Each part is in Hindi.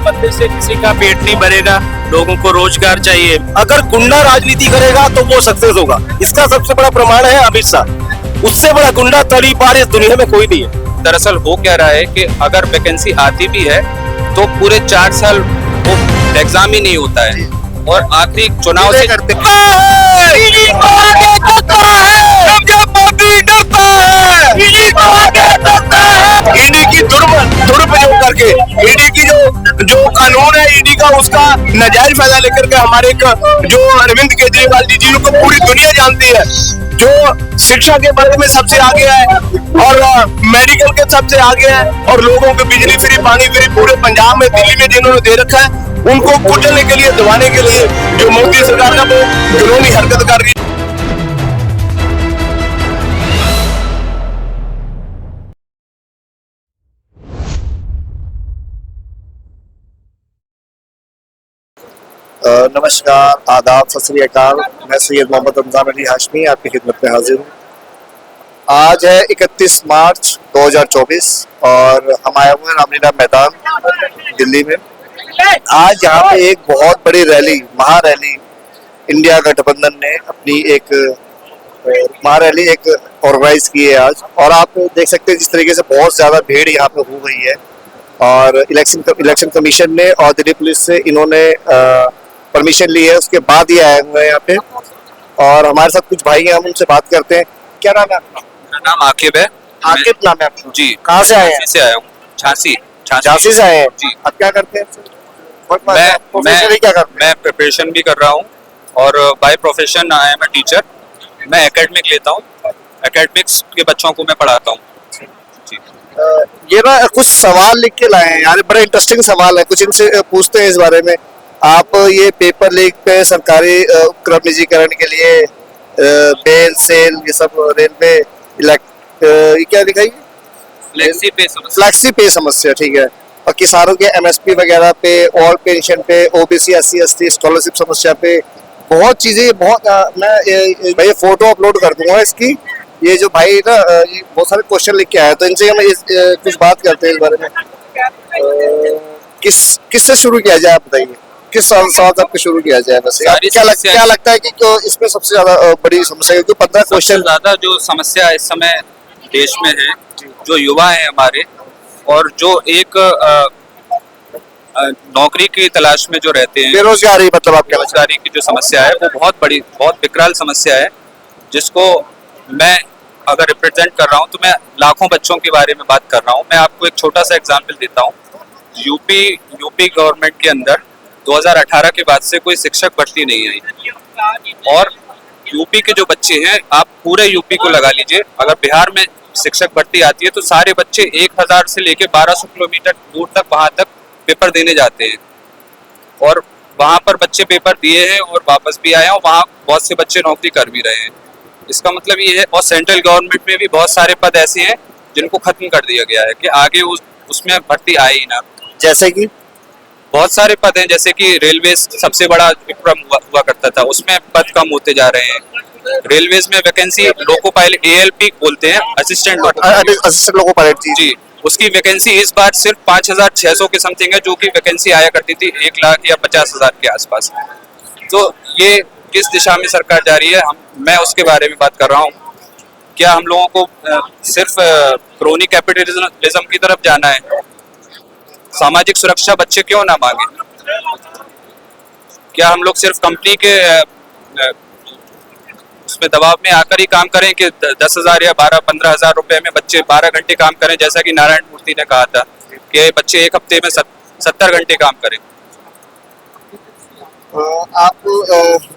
बंदे से किसी का पेट नहीं भरेगा, लोगों को रोजगार चाहिए। अगर गुंडा राजनीति करेगा तो वो सक्सेस होगा। इसका सबसे बड़ा प्रमाण है अमित शाह। उससे बड़ा गुंडा तड़ी पार इस दुनिया में कोई नहीं है। दरअसल हो क्या रहा है कि अगर वैकेंसी आती भी है तो पूरे 4 साल वो एग्जाम ही नहीं होता है और आखिरी चुनाव से करते ईडी की दुरुपयोग करके ईडी की जो कानून है ईडी का, उसका नाजायज फायदा लेकर के हमारे जो अरविंद केजरीवाल जी जिनको पूरी दुनिया जानती है, जो शिक्षा के बारे में सबसे आगे है और मेडिकल के सबसे आगे है और लोगों को बिजली फ्री पानी फ्री पूरे पंजाब में दिल्ली में जिन्होंने दे रखा है, उनको कुचलने के लिए दबाने के लिए जो मोदी सरकार का वो जुनूनी हरकत कर रही है। नमस्कार, आदाब, सत श्री अकाल। मैं सैयद मोहम्मद रमजान अली हाशमी आपकी खिदमत में हाजिर हूँ। आज है 31 मार्च 2024 और हम आए हुए हैं रामलीला मैदान दिल्ली में। आज यहाँ पे एक बहुत बड़ी रैली, महारैली इंडिया गठबंधन ने अपनी एक महारैली एक ऑर्गेनाइज की है आज, और आप देख सकते हैं जिस तरीके से बहुत ज्यादा भीड़ यहाँ पे हो गई है। और इलेक्शन कमीशन ने और दिल्ली पुलिस से इन्होंने परमिशन ली है, उसके बाद ही आए हुए हैं यहाँ पे। और हमारे साथ कुछ भाई हैं, हम उनसे बात करते हैं। क्या नाम है आपका? मेरा नाम आकिब है। आकिब नाम है आपका? जी। कहाँ से आए हैं? से आया हूँ, झांसी से आए हैं जी। आप क्या करते हैं? मैं प्रिपरेशन भी कर रहा हूँ और by profession I am teacher. मैं एकेडमिक लेता हूँ, एकेडमिक्स के बच्चों को मैं पढ़ाता हूँ। ये ना कुछ सवाल लिख के लाए हैं यार, बड़ा इंटरेस्टिंग सवाल है, कुछ इनसे पूछते हैं इस बारे में। आप ये पेपर लीक पे सरकारी उपक्रम निजीकरण के लिए बेल सेल ये सब रेलवे ये क्या दिखाई? फ्लेक्सी पे समस्या, ठीक है। और किसानों के एमएसपी वगैरह पे, ऑल पेंशन पे, ओबीसी एससी एसटी स्कॉलरशिप समस्या पे बहुत चीजें, बहुत मैं फोटो अपलोड कर दूंगा इसकी। ये जो भाई ना ये बहुत सारे क्वेश्चन लिख के आया, तो इनसे हम कुछ बात करते हैं इस बारे में। किससे शुरू किया जाए, आप बताइए किस सवाल से आपको शुरू किया जाए? वैसे क्या लगता है कि इसमें सबसे ज्यादा बड़ी समस्या है? 15 क्वेश्चन ज्यादा जो समस्या इस समय देश में है, जो युवा है हमारे और जो एक नौकरी की तलाश में जो रहते हैं, बेरोजगारी, मतलब आप बेरोजगारी की जो समस्या है वो बहुत बड़ी, बहुत विकराल समस्या है, जिसको मैं अगर रिप्रेजेंट कर रहा हूँ तो मैं लाखों बच्चों के बारे में बात कर रहा हूँ। मैं आपको एक छोटा सा एग्जांपल देता हूँ। यूपी गवर्नमेंट के अंदर 2018 के बाद से कोई शिक्षक भर्ती नहीं आई और यूपी के जो बच्चे हैं, आप पूरे यूपी को लगा लीजिए, अगर बिहार में शिक्षक भर्ती आती है तो सारे बच्चे 1000 से लेके 1200 किलोमीटर दूर तक वहां तक पेपर देने जाते हैं और वहां पर बच्चे पेपर दिए हैं और वापस भी आए हैं और वहाँ बहुत से बच्चे नौकरी कर भी रहे हैं। इसका मतलब ये है। और सेंट्रल गवर्नमेंट में भी बहुत सारे पद ऐसे हैं जिनको खत्म कर दिया गया है कि आगे उसमें भर्ती आए ही ना। जैसे कि बहुत सारे पद हैं, जैसे कि रेलवे सबसे बड़ा विक्रम हुआ करता था, उसमें पद कम होते जा रहे हैं। रेलवेज में वैकेंसी लोको पायलट ALP बोलते हैं, असिस्टेंट लोको पायलट जी, उसकी वैकेंसी इस बार सिर्फ 5600 के समथिंग है, जो कि वैकेंसी आया करती थी 1 लाख या 50,000 के आसपास। तो ये किस दिशा में सरकार जा रही है, मैं उसके बारे में बात कर रहा हूँ। क्या हम लोगों को सिर्फ क्रोनी कैपिटलिज्म की तरफ जाना है? सामाजिक सुरक्षा बच्चे क्यों ना मांगे? क्या हम लोग सिर्फ कंपनी के उसमें दबाव में आकर ही काम करें कि 10,000 या 12-15 हजार रुपए में बच्चे 12 घंटे काम करें, जैसा कि नारायण मूर्ति ने कहा था कि बच्चे एक हफ्ते में 70 घंटे काम करें? आप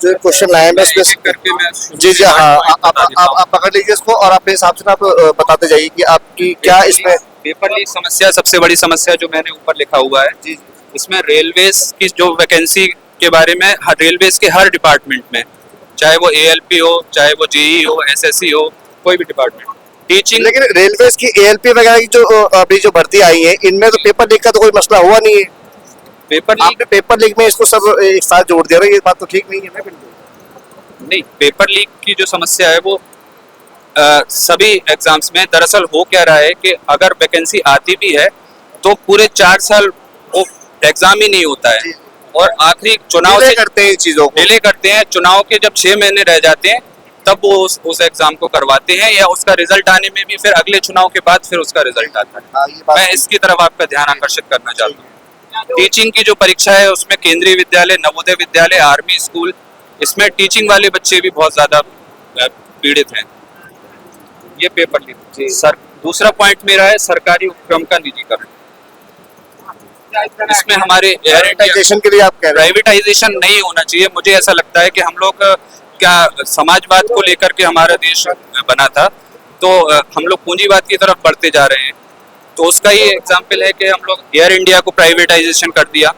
जो क्वेश्चन लाए हैं उसमें करके मैं जी हाँ, आप पकड़ लीजिए इसको और अपने हिसाब से आप बताते जाइए कि आपकी क्या इसमें पेपर लीक समस्या सबसे बड़ी समस्या जो मैंने ऊपर लिखा हुआ है जी। इसमें रेलवेज की जो वैकेंसी के बारे में रेलवेज के हर डिपार्टमेंट में, चाहे वो ALP हो, चाहे वो JE हो, SSC हो, कोई भी डिपार्टमेंट, टीचिंग। लेकिन रेलवेज की ALP वगैरह की जो अभी जो भर्ती आई है, इनमें तो पेपर लीक का तो कोई मसला हुआ नहीं है। पेपर लीक में इसको सब एक साथ जोड़ दिया, ये बात तो ठीक नहीं है ना? बिल्कुल नहीं, पेपर लीक की जो समस्या है वो सभी एग्जाम्स में, दरअसल हो क्या रहा है कि अगर वैकेंसी आती भी है तो पूरे 4 साल वो एग्जाम ही नहीं होता है और आखिरी चुनाव डिले से करते हैं इन चीजों को। डिले करते हैं। चुनाव के जब 6 महीने रह जाते हैं तब वो उस एग्जाम को करवाते हैं, या उसका रिजल्ट आने में भी फिर अगले चुनाव के बाद फिर उसका रिजल्ट आता है। हाँ, ये बात मैं इसकी तरफ आपका ध्यान आकर्षित करना चाहता हूँ। टीचिंग की जो परीक्षा है उसमें केंद्रीय विद्यालय, नवोदय विद्यालय, आर्मी स्कूल, इसमें टीचिंग वाले बच्चे भी बहुत ज्यादा पीड़ित हैं। ये पेपर लीक सर। दूसरा पॉइंट मेरा है सरकारी उपक्रम का निजीकरण। इसमें हमारे प्राइवेटाइजेशन के लिए आप कह रहे हैं। प्राइवेटाइजेशन नहीं होना चाहिए। मुझे ऐसा लगता है कि हम लोग क्या समाजवाद को लेकर के हमारा देश बना था, तो हम लोग पूंजीवाद की तरफ बढ़ते जा रहे हैं। तो उसका ही एग्जाम्पल है कि हम लोग एयर इंडिया को प्राइवेटाइजेशन कर दिया,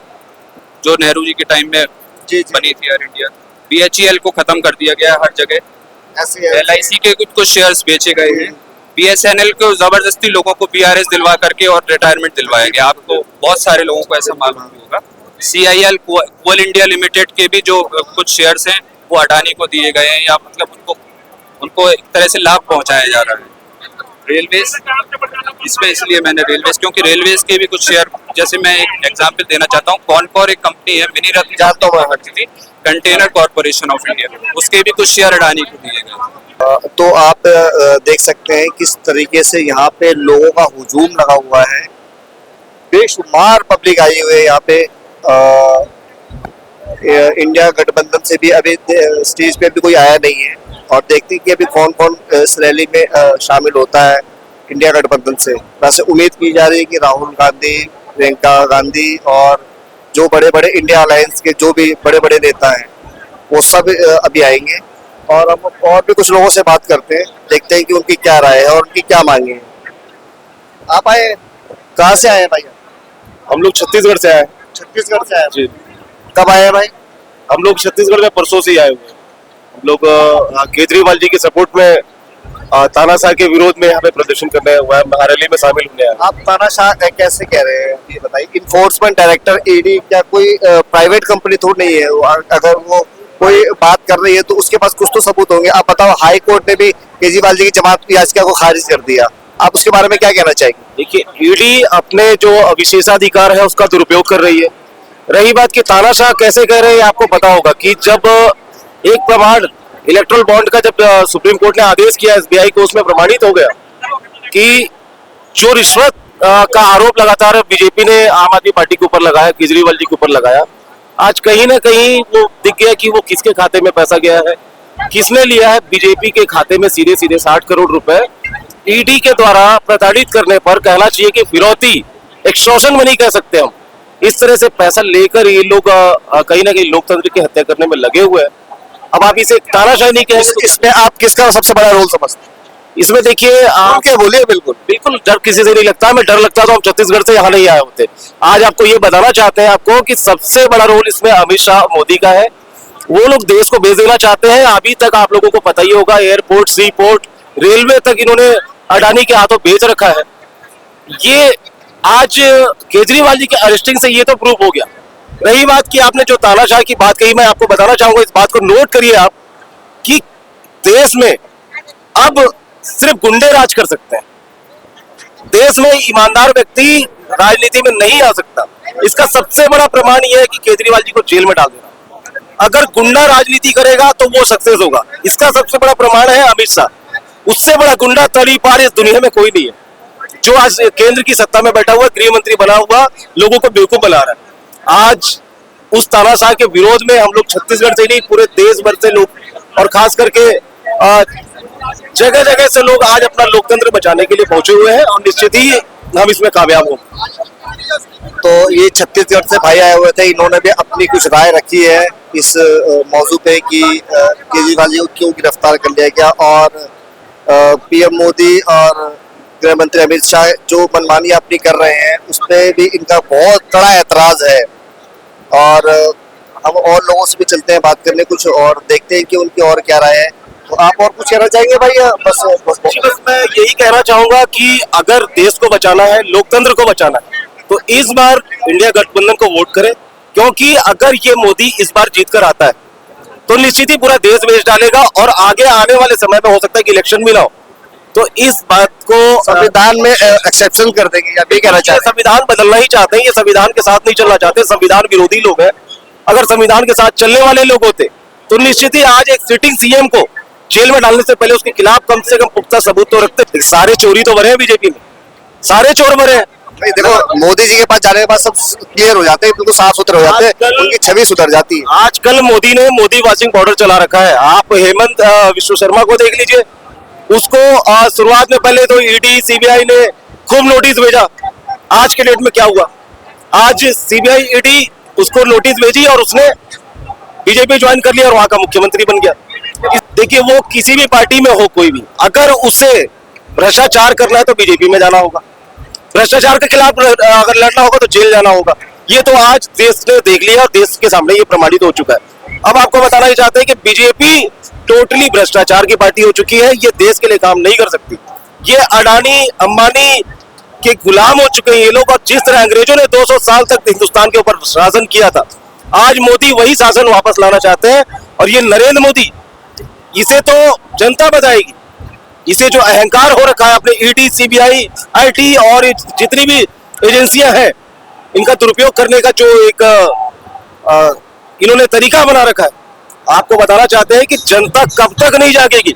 जो नेहरू जी के टाइम में बनी थी एयर इंडिया। BHEL को खत्म कर दिया गया हर जगह। LIC के कुछ शेयर्स बेचे गए हैं। BSNL को जबरदस्ती लोगों को BRS दिलवा करके और रिटायरमेंट दिलवाया गया। आपको बहुत सारे लोगों को ऐसा मालूम भी होगा। CIL कोल इंडिया लिमिटेड के भी जो कुछ शेयर्स हैं वो अडानी को दिए गए हैं, या मतलब उनको एक तरह से लाभ पहुंचाया जा रहा है। रेलवेज, इसमें इसलिए मैंने रेलवेज, क्योंकि रेलवेज के भी कुछ शेयर, जैसे मैं एक एग्जांपल देना चाहता हूँ, कॉनकॉर एक कंपनी है, मिनी रत्न जानता हूँ करती थी, कंटेनर कॉर्पोरेशन ऑफ इंडिया, उसके भी कुछ शेयर अडानी को दिए गए। तो आप देख सकते हैं किस तरीके से यहाँ पे लोगों का हुजूम लगा हुआ है। बेशुमार पब्लिक आई हुई है यहाँ पे। इंडिया गठबंधन से भी अभी स्टेज पे अभी कोई आया नहीं है, और देखते हैं कि अभी कौन कौन इस रैली में शामिल होता है इंडिया गठबंधन से। वैसे उम्मीद की जा रही है कि राहुल गांधी, प्रियंका गांधी और जो बड़े बड़े इंडिया अलायंस के जो भी बड़े बड़े नेता हैं वो सब अभी आएंगे, और हम और भी कुछ लोगों से बात करते हैं, देखते हैं कि उनकी क्या राय है और उनकी क्या मांगे हैं। आप आए, कहाँ से आए हैं भाई? हम लोग छत्तीसगढ़ से आए। छत्तीसगढ़ से आए जी। कब आए हैं भाई? हम लोग छत्तीसगढ़ में परसों से ही आए हुए हैं। हम लोग केजरीवाल जी के सपोर्ट में तानाशाह के विरोध में यहाँ पे प्रदर्शन करने हुआ रैली में शामिल होने आए। आप तानाशाह कैसे कह रहे हैं ये बताइए? इन्फोर्समेंट डायरेक्टर ईडी क्या कोई प्राइवेट कंपनी थोड़ी नहीं है? अगर वो कोई बात कर रही है तो उसके पास कुछ तो सबूत होंगे। आप बताओ, हाई कोर्ट ने भी केजरीवाल जी की जमानत की याचिका को खारिज कर दिया, आप उसके बारे में क्या कहना चाहेंगे? देखिए, ईडी अपने जो विशेषाधिकार है उसका दुरुपयोग कर रही है। रही बात कि तानाशाह कैसे कह रहे हैं, आपको पता होगा कि जब एक प्रमाण इलेक्ट्रल बॉन्ड का जब सुप्रीम कोर्ट ने आदेश किया SBI को, उसमें प्रमाणित हो गया कि जो रिश्वत का आरोप लगातार बीजेपी ने आम आदमी पार्टी के ऊपर लगाया, केजरीवाल जी के ऊपर लगाया, आज कहीं ना कहीं वो दिख गया कि वो किसके खाते में पैसा गया है, किसने लिया है। बीजेपी के खाते में सीधे सीधे 60 करोड़ रुपए ईडी के द्वारा प्रताड़ित करने पर कहना चाहिए कि फिरौती, एक्सटॉर्शन मनी कह सकते हैं हम। इस तरह से पैसा लेकर ये लोग कहीं ना कहीं लोकतंत्र की हत्या करने में लगे हुए हैं। अब आप इसे तानाशाही नहीं कह सकते। इसमें आप किसका सबसे बड़ा रोल समझते हैं? इसमें देखिए, क्या बोलिए? बिल्कुल बिल्कुल डर किसी से नहीं लगता। मैं डर लगता तो हम छत्तीसगढ़ से यहाँ नहीं आए होते। आज आपको ये बताना चाहते हैं आपको कि सबसे बड़ा रोल इसमें अमित शाह मोदी का है। वो लोग देश को बेच देना चाहते हैं। अभी तक आप लोगों को पता ही होगा, एयरपोर्ट, सी पोर्ट, रेलवे तक इन्होंने अडानी के हाथों बेच रखा है। ये आज केजरीवाल जी के अरेस्टिंग से ये तो प्रूव हो गया। रही बात कि आपने जो तानाशाह की बात कही, मैं आपको बताना चाहूंगा, इस बात को नोट करिए आप कि देश में अब सिर्फ गुंडे राज कर सकते हैं। देश में ईमानदार व्यक्ति राजनीति में नहीं आ सकता। इसका सबसे बड़ा प्रमाण यह है कि केजरीवाल जी को जेल में डाल देना। अगर गुंडा राजनीति करेगा तो वो सक्सेस होगा। इसका सबसे बड़ा प्रमाण है अमित शाह। उससे बड़ा गुंडा तड़ी पार इस दुनिया में कोई नहीं है, जो आज केंद्र की सत्ता में बैठा हुआ, गृह मंत्री बना हुआ, लोगों को बेवकूफ बना रहा है। आज उस तानाशाह के विरोध में हम लोग छत्तीसगढ़ से नहीं, पूरे देश भर से लोग, और खास करके जगह जगह से लोग आज अपना लोकतंत्र बचाने के लिए पहुंचे हुए हैं, और निश्चित ही हम इसमें कामयाब होंगे। तो ये छत्तीसगढ़ से भाई आए हुए थे, इन्होंने भी अपनी कुछ राय रखी है इस मौजू पे कि केजरीवाल जी को क्यों गिरफ्तार कर लिया गया, और PM मोदी और गृह मंत्री अमित शाह जो मनमानी अपनी कर रहे हैं उस पर भी इनका बहुत कड़ा ऐतराज है। और हम और लोगों से भी चलते हैं बात करने, कुछ और देखते हैं कि उनकी और क्या राय है। तो आप और कुछ कहना चाहेंगे भाई? बस मैं यही कहना चाहूंगा कि अगर देश को बचाना है, लोकतंत्र को बचाना है, तो इस बार इंडिया गठबंधन को वोट करें, क्योंकि अगर ये मोदी इस बार जीत कर आता है तो निश्चित ही पूरा देश बेच डालेगा, और आगे आने वाले समय में हो सकता है कि इलेक्शन भी ना हो, तो इस बात को संविधान में एक्सेप्शन कर देंगे, या भी कहना ये चाहते हैं? संविधान बदलना ही चाहते हैं, ये संविधान के साथ नहीं चलना चाहते, संविधान विरोधी लोग हैं। अगर संविधान के साथ चलने वाले लोग होते तो निश्चित ही आज एक सिटिंग सीएम को जेल में डालने से पहले उसके खिलाफ कम से कम पुख्ता सबूत तो रखते। सारे चोरी तो भरे हैं बीजेपी में, सारे चोर भरे हैं। नहीं, देखो मोदी जी के पास जाने के बाद सब क्लियर हो जाते हैं, बिल्कुल साफ सुथरे हो जाते हैं, उनकी छवि सुधर जाती है। आजकल मोदी ने मोदी वाचिंग पाउडर चला रखा है। आप हेमंत विश्व शर्मा को देख लीजिए, उसको शुरुआत में पहले तो ईडी सीबीआई ने खूब नोटिस भेजा। आज के डेट में क्या हुआ, आज सीबीआई ईडी उसको नोटिस भेजी और उसने बीजेपी ज्वाइन कर लिया और वहां का मुख्यमंत्री बन गया। देखिए वो किसी भी पार्टी में हो कोई भी, अगर उसे भ्रष्टाचार करना है तो बीजेपी में जाना होगा, भ्रष्टाचार के खिलाफ अगर लड़ना होगा तो जेल जाना होगा। ये तो आज देश ने देख लिया और देश के सामने ये प्रमाणित हो चुका है। अब आपको बताना ही चाहते हैं कि बीजेपी टोटली भ्रष्टाचार की पार्टी हो चुकी है, ये देश के लिए काम नहीं कर सकती। ये अडानी अंबानी के गुलाम हो चुके हैं ये लोग, और जिस तरह अंग्रेजों ने 200 साल तक हिंदुस्तान के ऊपर शासन किया था, आज मोदी वही शासन वापस लाना चाहते हैं। और ये नरेंद्र मोदी, इसे तो जनता बताएगी, इसे जो अहंकार हो रखा है अपने ईडी सीबीआई आईटी और जितनी भी एजेंसियां हैं, इनका दुरुपयोग करने का जो एक इन्होंने तरीका बना रखा है, आपको बताना चाहते हैं कि जनता कब तक नहीं जागेगी।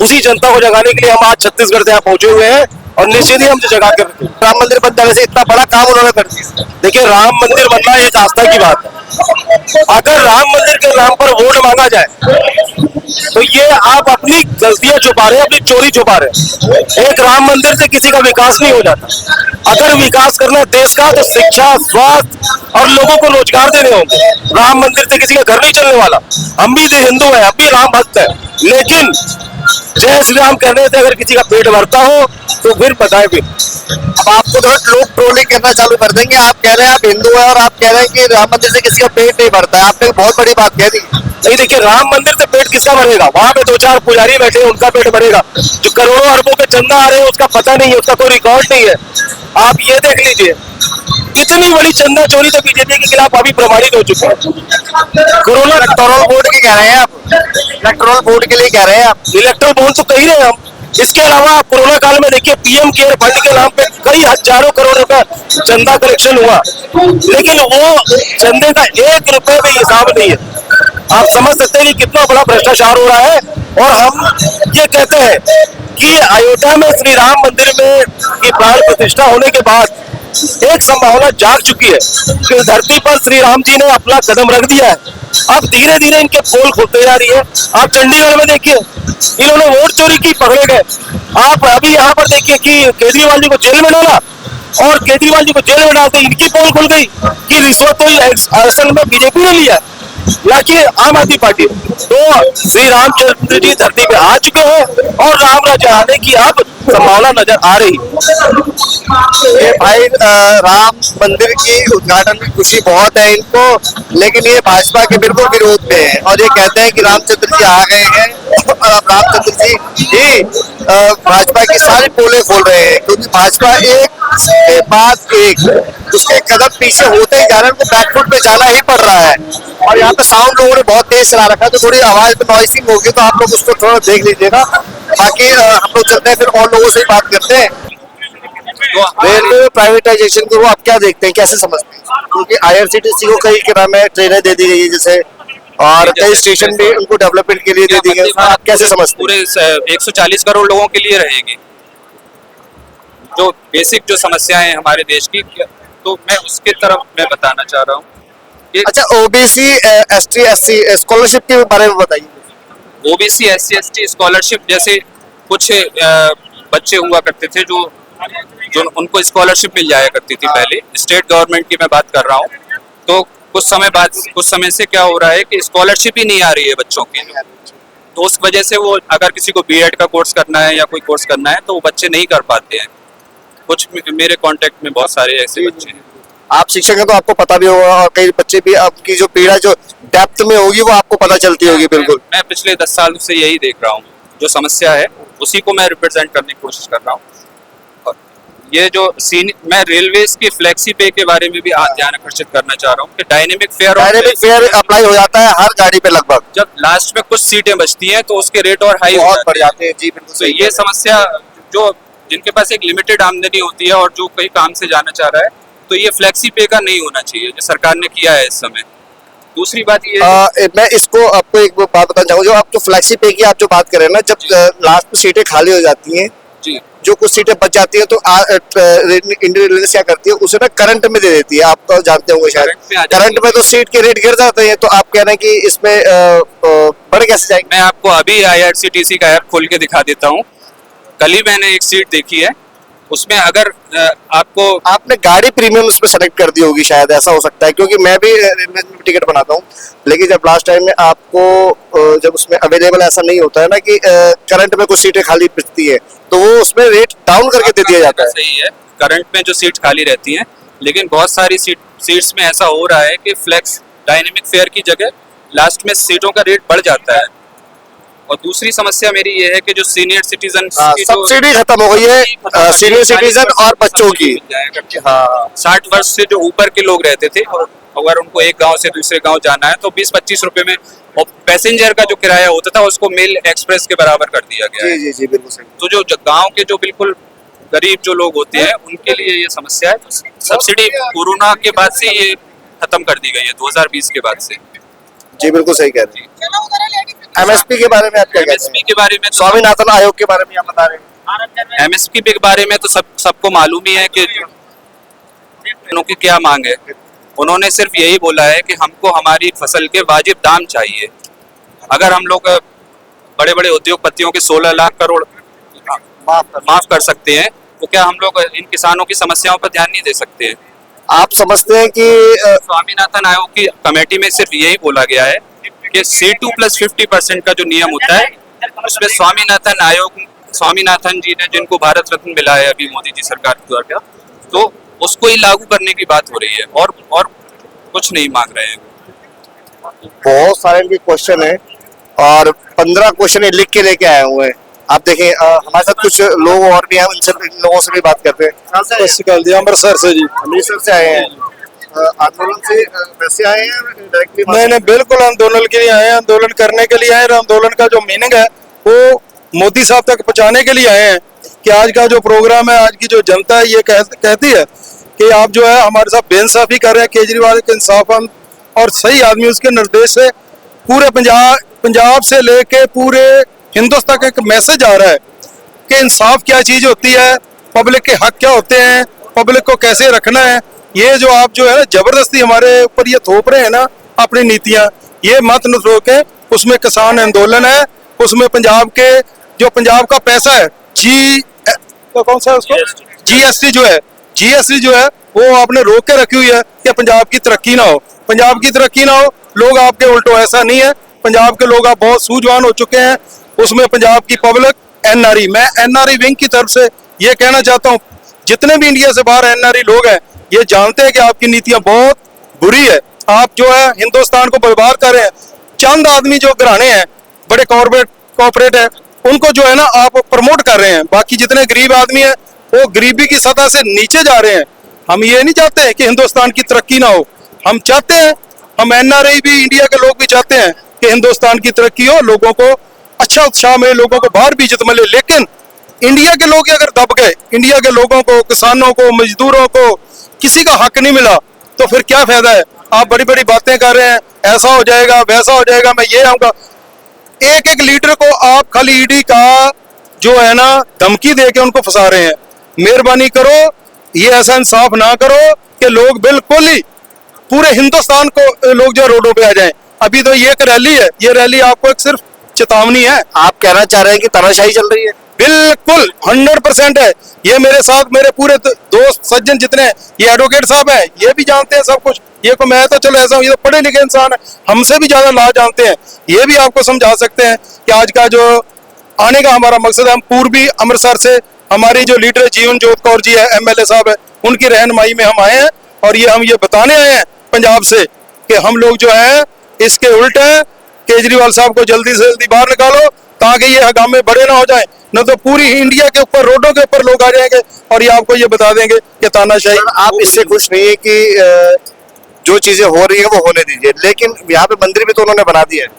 उसी जनता को जगाने के लिए हम आज छत्तीसगढ़ से यहाँ पहुंचे हुए हैं और निश्चित ही हम जगा कर रखेंगे। राम मंदिर बन जाने से इतना बड़ा काम उन्होंने कर दिया। देखिए राम मंदिर बनना एक आस्था की बात है। अगर राम मंदिर के नाम पर वोट मांगा जाए तो ये आप अपनी गलतियां छुपा रहे हैं, अपनी चोरी छुपा रहे हैं। एक राम मंदिर से किसी का विकास नहीं हो जाता। अगर विकास करना है देश का तो शिक्षा, स्वास्थ्य और लोगों को रोजगार देने होंगे। राम मंदिर से किसी का घर नहीं चलने वाला। हम भी हिंदू हैं, हम भी राम भक्त हैं, लेकिन जय श्री राम कहने से अगर किसी का पेट भरता हो तो फिर बताए फिर। अब आपको तो लोग ट्रोलिंग करना चालू कर देंगे। आप कह रहे हैं आप हिंदू हैं और आप कह रहे हैं कि राम मंदिर से किसी का पेट नहीं भरता है, आपने बहुत बड़ी बात कह दी। नहीं देखिए, राम मंदिर से पेट किसका भरेगा? वहां पे 2-4 पुजारी बैठे हैं, उनका पेट भरेगा। जो करोड़ों अरबों के चंदा आ रहे हैं उसका पता नहीं है, उसका कोई रिकॉर्ड नहीं है। आप ये देख लीजिए, इतनी बड़ी चंदा चोरी तो बीजेपी के खिलाफ अभी प्रमाणित हो चुकी है। कोरोना इलेक्टोरल बोर्ड के कह रहे हैं आप, इलेक्टोरल बोर्ड के लिए कह रहे हैं आप। इलेक्ट्रल बॉन्ड तो कह रहे हैं हम। इसके अलावा आप कोरोना काल में देखिए, पीएम केयर फंड के नाम पे कई हजारों करोड़ रुपए चंदा कलेक्शन हुआ, लेकिन वो चंदे का 1 रुपए भी हिसाब नहीं है। आप समझ सकते हैं कि कितना बड़ा भ्रष्टाचार हो रहा है। और हम ये कहते हैं कि अयोध्या में श्री राम मंदिर में की प्राण प्रतिष्ठा होने के बाद एक संभावना जाग चुकी है कि धरती पर श्री राम जी ने अपना कदम रख दिया है। अब धीरे धीरे इनके पोल खुलते जा रही है। आप चंडीगढ़ में देखिए, इन्होंने वोट चोरी की, पकड़े गए। आप अभी यहाँ पर देखिए कि केजरीवाल जी को जेल में डाला, और केजरीवाल जी को जेल में डालते इनकी पोल खुल गई कि रिश्वत तो असल में बीजेपी ने लिया, ना कि आम आदमी पार्टी। तो श्री रामचंद्र जी धरती पे आ चुके हैं और राम राज्य आने की अब संभावना नजर आ रही। ये भाई राम मंदिर की उद्घाटन की खुशी बहुत है इनको, लेकिन ये भाजपा के बिल्कुल विरोध में है और ये कहते हैं कि रामचंद्र जी आ गए हैं और अब रामचंद्र जी ही भाजपा की सारी पोलें खोल रहे हैं, क्योंकि भाजपा एक के बाद एक उसके कदम पीछे होते ही जा रहे हैं, उनको बैकफुट पे जाना ही पड़ रहा है। और यहाँ पे साउंड लोगों ने बहुत तेज चला रखा है, तो थोड़ी आवाज में नॉइसिंग होगी, तो आप लोग उसको थोड़ा देख लीजिएगा। बाकी हम लोग चलते हैं, फिर और लोगों से ही बात करते हैं। रेलवे में प्राइवेटाइजेशन को आप क्या देखते हैं, कैसे समझते हैं? क्योंकि आईआरसीटीसी को कई किराए में ट्रेनें दे दी गई है जैसे, और कई स्टेशन भी उनको डेवलपमेंट के लिए दे दी गए, आप कैसे समझते हैं? पूरे 140 करोड़ लोगों के लिए रहेगी। जो बेसिक जो समस्याएं हैं हमारे देश की, तो मैं उसके तरफ मैं बताना चाह रहा हूँ। अच्छा, ओबीसी एसटी एससी स्कॉलरशिप के बारे में बताइए। ओबीसी एससी एसटी स्कॉलरशिप जैसे कुछ बच्चे हुआ करते थे जो उनको स्कॉलरशिप मिल जाया करती थी पहले, स्टेट गवर्नमेंट की मैं बात कर रहा हूँ। तो कुछ समय से क्या हो रहा है कि स्कॉलरशिप ही नहीं आ रही है बच्चों की, तो उस वजह से वो अगर किसी को बीएड का कोर्स करना है या कोई कोर्स करना है तो वो बच्चे नहीं कर पाते हैं। कुछ मेरे कांटेक्ट में बहुत सारे ऐसे बच्चे हैं। आप शिक्षक हैं तो आपको पता भी होगा, और कई बच्चे भी आपकी जो पीड़ा जो डेप्थ में होगी वो आपको पता चलती होगी। बिल्कुल, मैं पिछले 10 साल से यही देख रहा हूँ, जो समस्या है उसी को मैं रिप्रेजेंट करने की कोशिश कर रहा हूँ। ये जो मैं रेलवेज की फ्लेक्सी पे के बारे में भी ध्यान आकर्षित करना चाह रहा हूँ कि डायनेमिक फेयर अप्लाई हो जाता है हर गाड़ी पे लगभग। जब लास्ट में कुछ सीटें बचती हैं तो उसके रेट और हाई बहुत बढ़ जाते हैं। जी बिल्कुल तो ये समस्या जो जिनके पास एक लिमिटेड आमदनी होती है और जो कहीं काम से जाना चाह रहा है, तो ये फ्लेक्सी पे का नहीं होना चाहिए जो सरकार ने किया है इस समय। दूसरी बात ये मैं इसको आपको एक बात बताना चाहूँगा, जो आप जो फ्लैक्सी पे की आप जो बात कर रहे हैं ना, जब लास्ट में सीटें खाली हो जाती हैं, जी जो कुछ सीटें बच जाती हैं, तो इंडियन रेलवेज क्या करती है, उसे ना करंट में दे देती है। आप तो जानते होंगे शायद, करंट में आ जाती है। करंट में तो सीट के रेट गिर जाते हैं। तो आप कह रहे हैं कि इसमें बढ़ कैसे जाएंगे? मैं आपको अभी IRCTC का ऐप खोल के दिखा देता हूँ। कल ही मैंने एक सीट देखी है, उसमें अगर आपको आपने गाड़ी प्रीमियम उसमें सेलेक्ट कर दी होगी, शायद ऐसा हो सकता है, क्योंकि मैं भी रेलवे में टिकट बनाता हूँ। लेकिन जब लास्ट टाइम में आपको जब उसमें अवेलेबल ऐसा नहीं होता है ना कि करंट में कुछ सीटें खाली बचती है, तो वो उसमें रेट डाउन करके दे दिया जाता है। सही है, करंट में जो सीट खाली रहती हैं, लेकिन बहुत सारी सीट्स में ऐसा हो रहा है कि फ्लेक्स डायनेमिक फेयर की जगह लास्ट में सीटों का रेट बढ़ जाता है। और दूसरी समस्या मेरी ये है कि जो सीनियर सिटीजन सब्सिडी खत्म हो गई है सीनियर सिटीजन और बच्चों की। हाँ, 60 वर्ष से जो ऊपर के लोग रहते थे, और अगर उनको एक गांव से दूसरे गांव जाना है तो 20-25 रुपए में, और पैसेंजर का जो किराया होता था उसको मेल एक्सप्रेस के बराबर कर दिया गया है। जी जी बिल्कुल सही। तो जो गांव के जो बिल्कुल गरीब जो लोग होते हैं उनके लिए ये समस्या है। सब्सिडी कोरोना के बाद से ये खत्म कर दी गई है, 2020 के बाद से। जी बिल्कुल सही कह रहे हैं। MSP के बारे में आप क्या कहते MSP हैं? के बारे में तो स्वामीनाथन आयोग के बारे में आप बता रहे हैं। MSP के बारे में तो सबको मालूम ही है कि उनकी क्या मांग है। उन्होंने सिर्फ यही बोला है कि हमको हमारी फसल के वाजिब दाम चाहिए। अगर हम लोग बड़े बड़े उद्योगपतियों के 16 लाख करोड़ माफ कर सकते हैं, तो क्या हम लोग इन किसानों की समस्याओं पर ध्यान नहीं दे सकते हैं? आप समझते हैं कि स्वामीनाथन आयोग की कमेटी में सिर्फ यही बोला गया है कि C2 + 50% का जो नियम होता है, उसमें स्वामीनाथन जी ने, जिनको भारत रत्न मिला है अभी मोदी जी सरकार द्वारा, तो उसको ही लागू करने की बात हो रही है, और कुछ नहीं मांग रहे हैं। बहुत सारे इनके क्वेश्चन है और 15 क्वेश्चन लिख के लेके आए हुए हैं। आप देखें हमारे साथ कुछ लोग और भी हैं, उनसे इन लोगों से भी बात करते हैं। अमृतसर से जी। अमृतसर से आए हैं। आंदोलन से वैसे आए हैं डायरेक्टली? नहीं, बिल्कुल आंदोलन के लिए आए हैं, आंदोलन करने के लिए आए हैं। आंदोलन का जो मीनिंग है वो मोदी साहब तक पहुंचाने के लिए आए हैं कि आज का जो प्रोग्राम है, आज की जो जनता है ये कहती है कि आप जो है हमारे साथ बेइंसाफी कर रहे हैं। केजरीवाल के इंसाफ और सही आदमी उसके निर्देश से पूरे पंजाब से लेके पूरे हिंदुस्तान का एक मैसेज आ रहा है कि इंसाफ क्या चीज होती है, पब्लिक के हक क्या होते हैं, पब्लिक को कैसे रखना है। ये जो आप जो है ना जबरदस्ती हमारे ऊपर ये थोप रहे हैं ना अपनी नीतियां, ये मत न रोके। उसमें किसान आंदोलन है, उसमें पंजाब का पैसा है, तो कौन सा है उसको GST जो है वो आपने रोक के रखी हुई है कि पंजाब की तरक्की ना हो। पंजाब की तरक्की ना हो, लोग आपके उल्टो, ऐसा नहीं है। पंजाब के लोग आप बहुत सूझवान हो चुके हैं। उसमें पंजाब की पब्लिक NRI, मैं NRI विंग की तरफ से ये कहना चाहता हूँ, जितने भी इंडिया से बाहर NRI लोग हैं ये जानते हैं कि आपकी नीतियां बहुत बुरी है। आप जो है हिंदुस्तान को बर्बाद कर रहे हैं। चंद आदमी जो घराने हैं, बड़े कॉर्पोरेट है, उनको जो है ना आप प्रमोट कर रहे हैं। बाकी जितने गरीब आदमी हैं वो गरीबी की सतह से नीचे जा रहे हैं। हम ये नहीं चाहते कि हिंदुस्तान की तरक्की ना हो। हम चाहते हैं, हम NRI भी, इंडिया के लोग भी चाहते हैं कि हिंदुस्तान की तरक्की हो, लोगों को अच्छा उत्साह मिले, लोगों को बाहर भी इज्जत मिले। लेकिन इंडिया के लोग अगर दब गए, इंडिया के लोगों को, किसानों को, मजदूरों को किसी का हक नहीं मिला, तो फिर क्या फायदा है? आप बड़ी बड़ी बातें कर रहे हैं, ऐसा हो जाएगा, वैसा हो जाएगा, मैं ये आऊंगा। एक एक लीडर को आप खाली ईडी का जो है ना धमकी दे के उनको फंसा रहे हैं। मेहरबानी करो, ये ऐसा इंसाफ ना करो कि लोग बिल्कुल ही पूरे हिंदुस्तान को लोग जो रोडों पे आ जाएं। अभी तो ये एक रैली है, ये रैली आपको एक सिर्फ चेतावनी है। आप कहना चाह रहे हैं कि तानाशाही चल रही है? बिल्कुल 100% है। ये मेरे साथ मेरे पूरे दोस्त सज्जन जितने हैं, ये एडवोकेट साहब हैं, ये भी जानते हैं सब कुछ। ये को मैं तो चलो ऐसा हूँ, ये तो पढ़े लिखे इंसान है, हमसे भी ज्यादा ला जानते हैं। ये भी आपको समझा सकते हैं कि आज का जो आने का हमारा मकसद है, हम पूर्वी अमृतसर से हमारी जो लीडर जीवनजोत कौर जी है, MLA साहब है, उनकी रहनुमाई में हम आए हैं। और ये हम ये बताने आए हैं पंजाब से कि हम लोग जो है इसके उल्ट है। केजरीवाल साहब को जल्दी से जल्दी बाहर निकालो ताकि ये हंगामे बड़े ना हो जाएं, न तो पूरी इंडिया के ऊपर, रोडों के ऊपर लोग आ जाएंगे और ये आपको ये बता देंगे कि तानाशाही। आप इससे खुश नहीं है कि जो चीजें हो रही है वो होने दीजिए, लेकिन यहाँ पे मंदिर भी तो उन्होंने बना दिया है।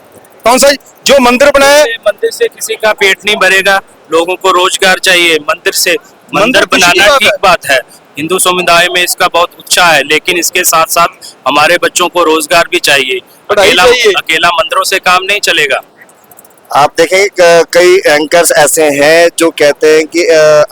कौन सा जो मंदिर बनाए? मंदिर से किसी का पेट नहीं भरेगा, लोगों को रोजगार चाहिए। मंदिर से मंदिर खुशी की बनाना बात है। ठीक बात है, हिंदू समुदाय में इसका बहुत उत्साह है, लेकिन इसके साथ साथ हमारे बच्चों को रोजगार भी चाहिए। पढ़ाई अकेला चाहिए। अकेला मंदिरों से काम नहीं चलेगा। आप देखेंगे कई एंकर्स ऐसे हैं जो कहते हैं कि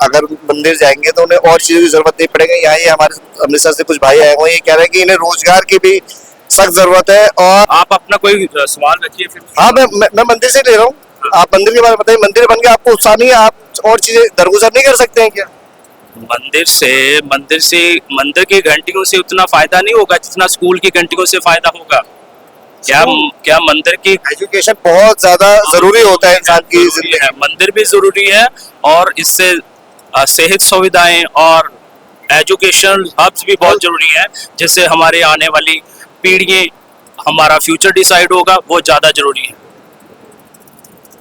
अगर मंदिर जाएंगे तो उन्हें और चीजों की जरूरत नहीं पड़ेगी। यहाँ ये हमारे अमृतसर से कुछ भाई आए हुए हैं, ये कह रहे हैं कि इन्हें रोजगार की भी सख्त जरूरत है। और आप अपना कोई सवाल रखिए फिर। हाँ, मैं मंदिर से ले रहा हूँ। आप मंदिर के बारे में बताइए, मंदिर बन के आपको उत्साह नहीं है? आप और चीजें दरगुजर नहीं कर सकते हैं क्या? मंदिर की घंटियों से उतना फायदा नहीं होगा जितना स्कूल की घंटियों से फायदा होगा। क्या मंदिर की एजुकेशन बहुत ज्यादा जरूरी होता है इंसान की जिंदगी है, मंदिर भी जरूरी है, और इससे सेहत सुविधाएं और एजुकेशन हब्स भी बहुत जरूरी है, जिससे हमारे आने वाली पीढ़ियां, हमारा फ्यूचर डिसाइड होगा, वो ज्यादा जरूरी है।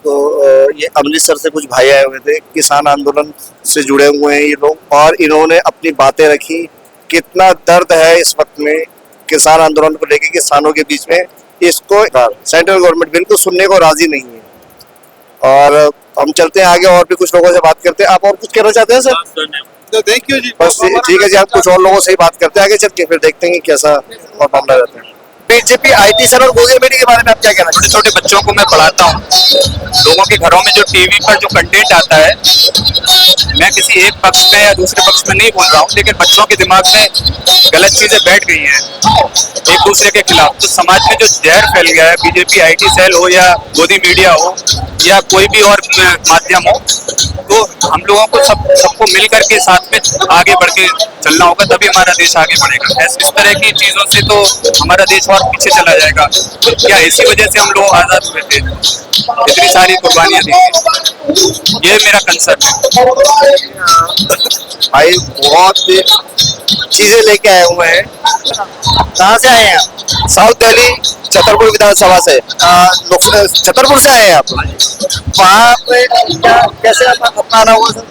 तो ये अमृतसर से कुछ भाई आए हुए थे, किसान आंदोलन से जुड़े हुए हैं ये लोग, और इन्होंने अपनी बातें रखी। कितना दर्द है इस वक्त में किसान आंदोलन को लेकर किसानों के बीच में। इसको सेंट्रल गवर्नमेंट बिल्कुल सुनने को राजी नहीं है। और हम चलते हैं आगे, और भी कुछ लोगों से बात करते हैं। आप और कुछ कहना चाहते हैं सर? तो थैंक यू जी। बस ठीक है जी, हम कुछ और लोगों से ही बात करते हैं आगे चल के, फिर देखते हैं कि कैसा और मामला रहता है। बीजेपी आईटी सेल और गोदी मीडिया के बारे में आप क्या कहना? छोटे छोटे बच्चों को मैं पढ़ाता हूँ। लोगों के घरों में जो टीवी पर जो कंटेंट आता है, मैं किसी एक पक्ष में या दूसरे पक्ष में नहीं बोल रहा हूँ, लेकिन बच्चों के दिमाग में गलत चीजें बैठ गई हैं एक दूसरे के खिलाफ। तो समाज में जो जहर फैल गया है, बीजेपी आईटी सेल हो या गोदी मीडिया हो या कोई भी और माध्यम हो, तो हम लोगों को सबको मिल करके साथ में आगे बढ़ के चलना होगा, तभी हमारा देश आगे बढ़ेगा। इस तरह की चीजों से तो हमारा देश और पीछे चला जाएगा। तो क्या इसी वजह से हम लोग आजाद हुए थे, इतनी सारी कुर्बानियां दी थी? ये मेरा कंसर्न है। भाई बहुत चीजें लेके आए हुए हैं। कहाँ से आए हैं आप? साउथ दिल्ली छतरपुर विधानसभा से। छतरपुर से आए हैं आप? वहाँ पे कैसे अपना आना हुआ सर?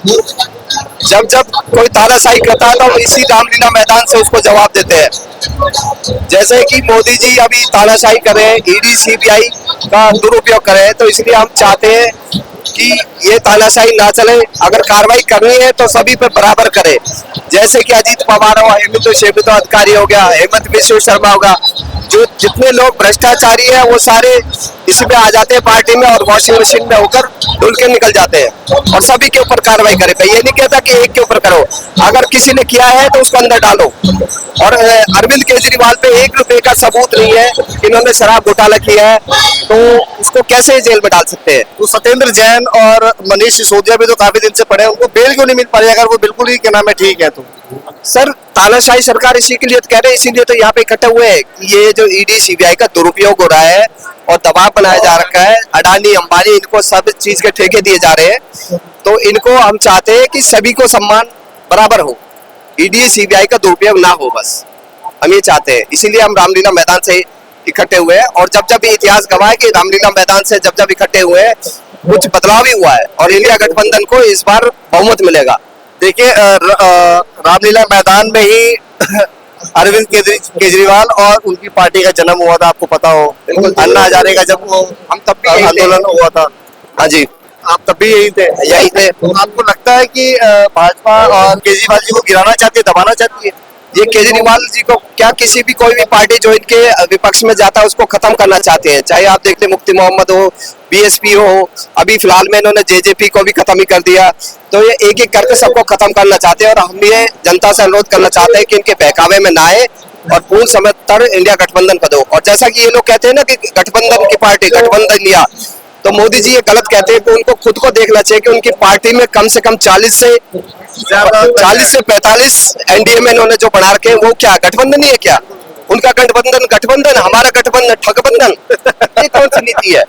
जब कोई तानाशाही करता है तो हम इसी रामलीला मैदान से उसको जवाब देते हैं। जैसे कि मोदी जी अभी तानाशाही कर रहे हैं, ईडी सीबीआई का दुरुपयोग कर रहे हैं, तो इसलिए हम चाहते हैं कि ये तानाशाही ना चले। अगर कार्रवाई करनी है तो सभी पे बराबर करे। जैसे कि अजीत पवार हो, हेमंत शेबुतो अधिकारी हो गया, हेमंत बिश्व शर्मा होगा, जो जितने लोग भ्रष्टाचारी है वो सारे इसमें आ जाते हैं पार्टी में, और वॉशिंग मशीन में होकर धुल के निकल जाते हैं। और सभी के ऊपर कार्रवाई करे। मैं ये नहीं कहता कि एक के ऊपर करो, अगर किसी ने किया है तो उसको अंदर डालो। और अरविंद केजरीवाल पे 1 रुपए का सबूत नहीं है, इन्होंने शराब घोटाला किया है, तो उसको कैसे जेल में डाल सकते हैं? तो सत्येंद्र जैन और मनीष सिसोदिया भी तो काफी दिन से पड़े हैं, उनको बेल क्यों नहीं मिल पा रही अगर वो बिल्कुल ही क्या नाम है ठीक है तो? सर तानाशाही सरकार इसी के लिए तो कह रहे हैं, इसीलिए तो यहाँ पे इकट्ठे हुए हैं कि ये जो ईडी सीबीआई का दुरुपयोग हो रहा है और दबाव बनाया जा रखा है, अडानी अंबानी इनको सब चीज के ठेके दिए जा रहे हैं, तो इनको हम चाहते हैं कि सभी को सम्मान बराबर हो, ईडी सीबीआई का दुरुपयोग ना हो, बस हम ये चाहते हैं। इसीलिए हम रामलीला मैदान से इकट्ठे हुए हैं। और जब ये इतिहास गवाह है कि रामलीला मैदान से जब इकट्ठे हुए हैं कुछ बदलाव भी हुआ है, और इंडिया गठबंधन को इस बार बहुमत मिलेगा। देखिए रामलीला मैदान में ही अरविंद केजरीवाल और उनकी पार्टी का जन्म हुआ था, आपको पता हो। अन्ना हजारे का जब वो हम तब भी आंदोलन हुआ था। हाँ जी, आप तब भी यही थे? यही थे। तो आपको लगता है कि भाजपा और केजरीवाल जी को गिराना चाहती है, दबाना चाहती है? ये केजरीवाल जी को क्या किसी भी कोई भी पार्टी जो इनके विपक्ष में जाता है उसको खत्म करना चाहते हैं। चाहे आप देख ले मुफ्ती मोहम्मद हो, बीएसपी हो, अभी फिलहाल में इन्होंने जेजेपी को भी खत्म ही कर दिया। तो ये एक एक करके सबको खत्म करना चाहते हैं, और हम ये जनता से अनुरोध करना चाहते हैं कि इनके बहकावे में ना आए और पूर्ण समर्थन इंडिया गठबंधन को दो। और जैसा कि ये लोग कहते हैं ना कि गठबंधन की पार्टी गठबंधन लिया, तो मोदी जी ये गलत कहते हैं कि उनको खुद को देखना चाहिए कि उनकी पार्टी में कम से कम 40 से 45 एनडीए में इन्होंने जो बना रखे हैं वो क्या गठबंधन ही है क्या? उनका गठबंधन, हमारा गठबंधन ठगबंधन, ये कौन सी नीति है?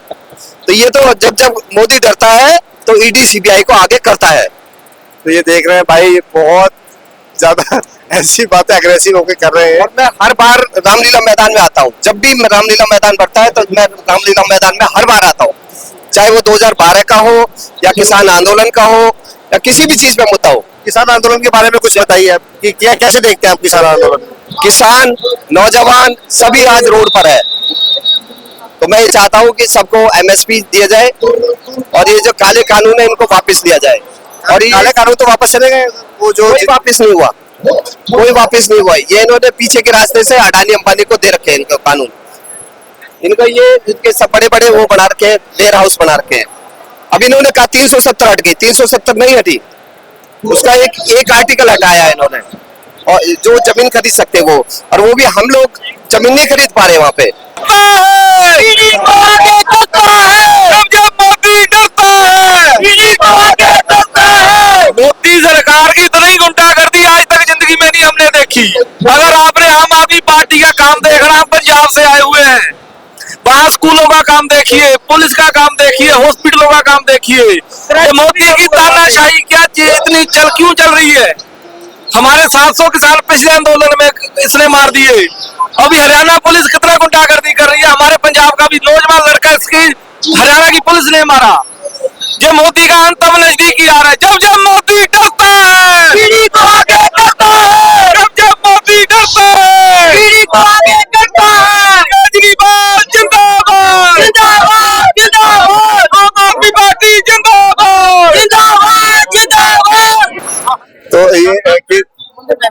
तो ये तो जब मोदी डरता है तो ईडी सीबीआई को आगे करता है। तो ये देख रहे हैं भाई, बहुत ज्यादा ऐसी बातें अग्रेसिव होकर कर रहे हैं। और मैं हर बार रामलीला मैदान में आता हूँ, जब भी रामलीला मैदान बढ़ता है तो मैं रामलीला मैदान में हर बार आता हूँ, चाहे वो 2012 का हो या किसान आंदोलन का हो या किसी भी चीज में मुद्दा हो। किसान आंदोलन के बारे में कुछ बताइए आप कि क्या कैसे देखते हैं आप किसान आंदोलन? किसान, नौजवान सभी आज रोड पर है। तो मैं ये चाहता हूँ कि सबको एमएसपी दिया जाए और ये जो काले कानून है इनको वापस लिया जाए। और ये काले कानून तो वापस चले गए, वो जो वापस नहीं हुआ, कोई वापस नहीं हुआ। ये इन्होंने पीछे के रास्ते से अडानी अंबानी को दे रखे हैं इनका कानून। इनका ये इनके सब बड़े बड़े वो बना रखे हैं, वेयर हाउस बना रखे हैं। अब इन्होंने कहा 370 हट गई, 370 नहीं हटी, उसका एक आर्टिकल हटाया है इन्होंने। और जो जमीन खरीद सकते वो, और वो भी हम लोग जमीन नहीं खरीद पा रहे वहाँ पे। मोदी सरकार की इतनी गुंडागर्दी आज तक जिंदगी में नहीं हमने देखी। अगर आपने आम आदमी पार्टी का काम देखना, पंजाब से आए हुए हैं, वहाँ स्कूलों का काम देखिए, पुलिस का काम देखिए, हॉस्पिटलों का काम देखिए। ये मोदी की तानाशाही क्या चीज इतनी क्यों चल रही है? हमारे 700 किसान पिछले आंदोलन में इसने मार दिए। अभी हरियाणा पुलिस कितना गुंडागर्दी कर रही है। हमारे पंजाब का भी नौजवान लड़का इसकी हरियाणा की पुलिस ने मारा। ये मोदी का अंत अब नजदीक आ रहा है। जब जब मोदी डरता है, पीढ़ी को आगे करता है। जब जब मोदी डरता है, पीढ़ी को आगे करता है। केजरीवाल जिंदाबाद, जिंदाबाद, जिंदाबाद। आम आदमी पार्टी जिंदाबाद, जिंदाबाद, जिंदाबाद। तो ये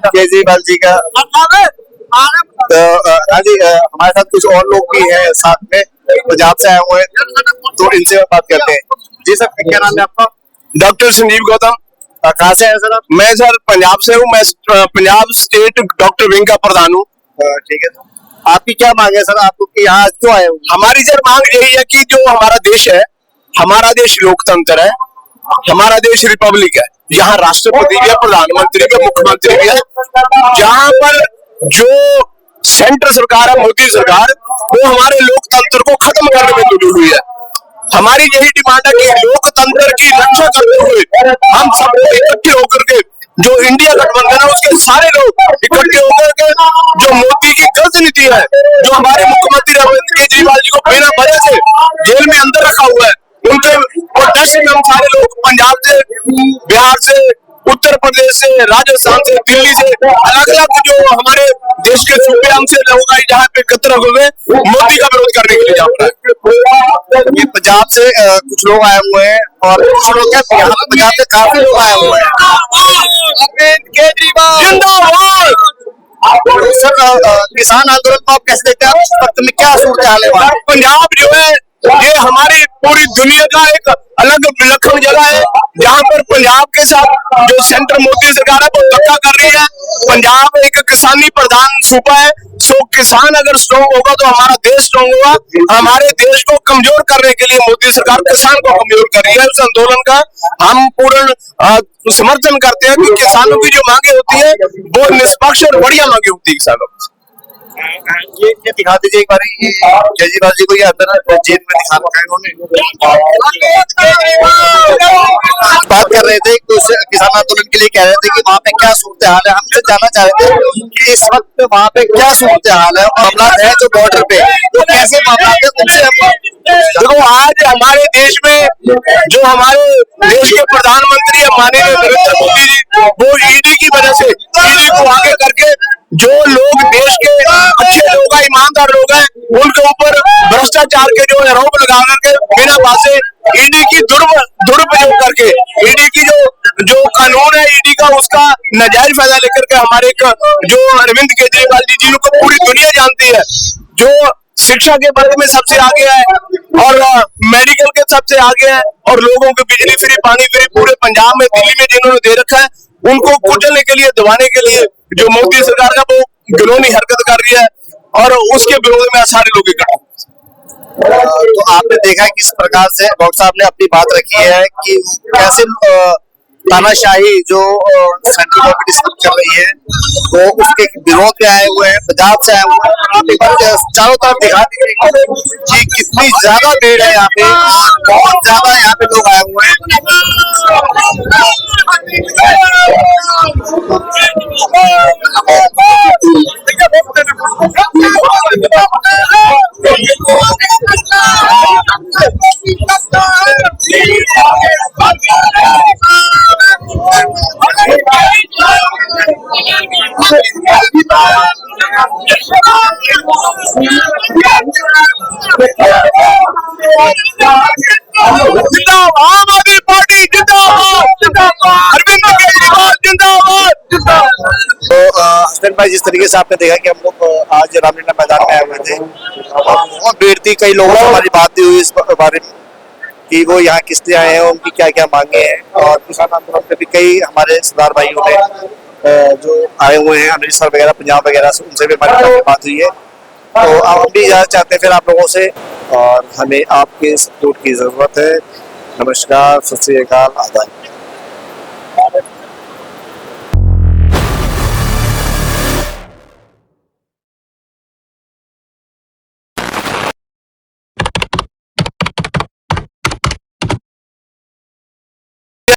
केजरीवाल जी का, तो हाँ जी, हमारे साथ कुछ और लोग भी हैं साथ में, पंजाब से आए हुए हैं, तो इनसे बात करते हैं। जी सर, क्या नाम है आपका? डॉक्टर संजीव गौतम। कहाँ से आए सर आप? मैं सर पंजाब से हूँ। मैं पंजाब स्टेट डॉक्टर विंग का प्रधान हूँ। ठीक है, तो आपकी क्या मांग है सर? आपको कि यहाँ क्यों आए हो? हमारी सर मांग यही है कि जो हमारा देश है, हमारा देश लोकतंत्र है, हमारा देश रिपब्लिक है। यहाँ राष्ट्रपति भी है, प्रधानमंत्री भी है, मुख्यमंत्री भी है। जहाँ पर जो सेंटर सरकार है, मोदी सरकार, वो हमारे लोकतंत्र को खत्म करने में जुटी हुई है। हमारी यही डिमांड है कि लोकतंत्र की रक्षा करते हुए हम सब इकट्ठे होकर के, जो इंडिया गठबंधन है उसके सारे लोग इकट्ठे होकर के, जो मोदी की गलत नीति है, जो हमारे मुख्यमंत्री अरविंद केजरीवाल जी को बिना वजह से जेल में अंदर रखा हुआ है, उनके प्रोटेस्ट में हम सारे लोग पंजाब से, बिहार से, उत्तर प्रदेश से, राजस्थान से, दिल्ली से, अलग अलग जो हमारे देश के सूबे हमसे लोग आए जहाँ पे एकत्र हुए मोदी का विरोध करने के लिए जा रहा है। ये पंजाब से कुछ लोग आए हुए हैं और कुछ लोग क्या यहाँ पे पंजाब से काफी लोग आए हुए हैं। केजरीवाल जिंदाबाद। तो सर, किसान आंदोलन को आप कैसे देखते हैं? आप इस वक्त में क्या सूरत हाल है वहाँ? पंजाब जो है ये हमारी पूरी दुनिया का एक अलग विलक्षण जगह है, जहाँ पर पंजाब के साथ जो सेंटर मोदी सरकार है वो धक्का कर रही है। पंजाब एक किसानी प्रधान सूबा है, सो किसान अगर स्ट्रॉन्ग होगा तो हमारा देश स्ट्रॉन्ग होगा। हमारे देश को कमजोर करने के लिए मोदी सरकार किसान को कमजोर कर रही है। इस आंदोलन का हम पूर्ण समर्थन करते हैं कि किसानों की जो मांगे होती है वो निष्पक्ष और बढ़िया मांगे होती है किसानों की। ये दिखा दीजिए एक बार, केजरीवाल जी को ये अंदर जेल में दिखा रखा है इन्होंने। बात कर रहे थे कुछ किसान आंदोलन के लिए, कह रहे थे कि वहाँ पे क्या सूरत हाल है। हमसे जानना चाह रहे थे कि इस वक्त वहाँ पे क्या सूरत हाल है, मामला है जो बॉर्डर पे, तो कैसे मामला है उनसे हम। देखो, आज हमारे देश में जो हमारे देश के प्रधानमंत्री है माननीय नरेंद्र मोदी जी, वो ईडी की वजह से, ईडी को आगे करके जो लोग देश के अच्छे लोग हैं, ईमानदार लोग हैं, उनके ऊपर भ्रष्टाचार के जो आरोप लगा करके बिना बात ईडी की दुरुपयोग करके, ईडी की जो कानून है ईडी का, उसका नाजायज फायदा लेकर के हमारे एक जो अरविंद केजरीवाल जी जिनको पूरी दुनिया जानती है, जो शिक्षा के वर्ग में सबसे आगे है और मेडिकल के सबसे आगे है, और लोगों को बिजली फ्री, पानी फ्री पूरे पंजाब में, दिल्ली में जिन्होंने दे रखा है, उनको कुचलने के लिए, दबाने के लिए जो मोदी सरकार का वो घिनौनी हरकत कर रही है, और उसके विरोध में सारे लोग इकट्ठे। तो आपने देखा है किस प्रकार से डॉक्टर साहब ने अपनी बात रखी है कि कैसे तानाशाही जो सेंट्रल गवर्नमेंट कर रही है वो उसके विरोध में आए हुए हैं, पंजाब से आए हुए हैं। आप एक बार चारों तरफ दिखा दीजिए कि कितनी ज्यादा भीड़ है यहाँ पे, बहुत ज्यादा यहाँ पे लोग आए हुए हैं। जिंदाबाद आम आदमी पार्टी जिंदाबाद अरविंद केजरीवाल जिंदाबाद। तो हसनैन भाई, जिस तरीके से आपने देखा कि हम लोग आज रामलीला मैदान में आए हुए थे, बहुत भीड़ थी, कई लोगों से हमारी बात हुई इस बारे में कि वो यहाँ किस लिए आए हैं, उनकी क्या क्या मांगे हैं। और किसान आंदोलन में भी कई हमारे सरदार भाइयों ने जो आए हुए हैं अमृतसर वगैरह, पंजाब वगैरह से, उनसे भी हमारी काफी बात हुई है। तो हम भी इजाजत चाहते हैं फिर आप लोगों से, और हमें आपके सपोर्ट की जरूरत है। नमस्कार, सत श्री अकाल, आदाब।